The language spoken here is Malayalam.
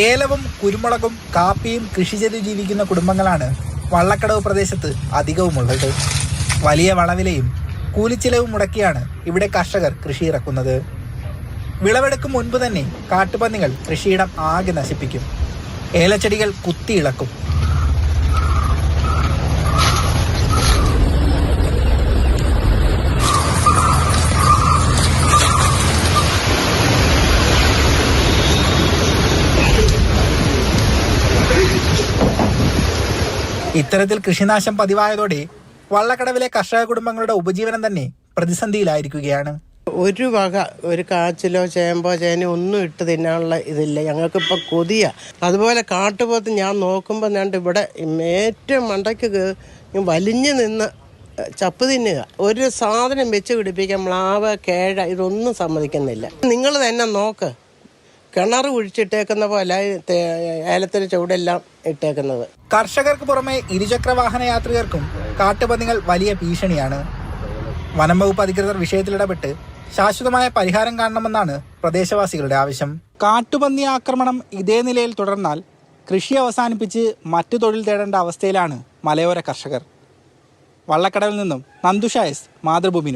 ഏലവും കുരുമുളകും കാപ്പിയും കൃഷി ചെയ്ത് ജീവിക്കുന്ന കുടുംബങ്ങളാണ് വള്ളക്കടവ് പ്രദേശത്ത് അധികവുമുള്ളത്. വലിയ വളവിലയും കൂലിച്ചിലവും മുടക്കിയാണ് ഇവിടെ കർഷകർ കൃഷി ഇറക്കുന്നത്. വിളവെടുക്കും മുൻപ് തന്നെ കാട്ടുപന്നികൾ കൃഷിയിടം ആകെ നശിപ്പിക്കും. ഏലച്ചെടികൾ കുത്തിയിളക്കും. ഇത്തരത്തിൽ കൃഷിനാശം പതിവായതോടെ വള്ളക്കടവിലെ കർഷക കുടുംബങ്ങളുടെ ഉപജീവനം തന്നെ പ്രതിസന്ധിയിലായിരിക്കുകയാണ്. ഒരു കാച്ചിലോ ചേമ്പോ ചേനയോ ഒന്നും ഇട്ട് തിന്നാനുള്ള ഇതില്ല. ഞങ്ങൾക്കിപ്പോൾ കൊതിയ. അതുപോലെ കാട്ടുപോത്ത് ഞാൻ നോക്കുമ്പോൾ ഞാൻ ഇവിടെ ഏറ്റവും മണ്ടയ്ക്ക് വലിഞ്ഞു നിന്ന് ചപ്പ് തിന്നുക. ഒരു സാധനം വെച്ച് പിടിപ്പിക്കാൻ മ്ലാവ് കേഴ ഇതൊന്നും സമ്മതിക്കുന്നില്ല. നിങ്ങൾ തന്നെ നോക്ക്, കിണർ കുഴിച്ചിട്ടേക്കുന്ന പോലെ ഏലത്തിന് ചുവടെല്ലാം ഇട്ടേക്കുന്നത്. കർഷകർക്ക് പുറമെ ഇരുചക്ര വാഹന യാത്രികർക്കും കാട്ടുപന്നികൾ വലിയ ഭീഷണിയാണ്. വനം വകുപ്പ് അധികൃതർ വിഷയത്തിലിടപെട്ട് ശാശ്വതമായ പരിഹാരം കാണണമെന്നാണ് പ്രദേശവാസികളുടെ ആവശ്യം. കാട്ടുപന്നി ആക്രമണം ഇതേ നിലയിൽ തുടർന്നാൽ കൃഷി അവസാനിപ്പിച്ച് മറ്റു തൊഴിൽ തേടേണ്ട അവസ്ഥയിലാണ് മലയോര കർഷകർ. വള്ളക്കടവിൽ നിന്നും നന്ദുഷ എസ്, മാതൃഭൂമി.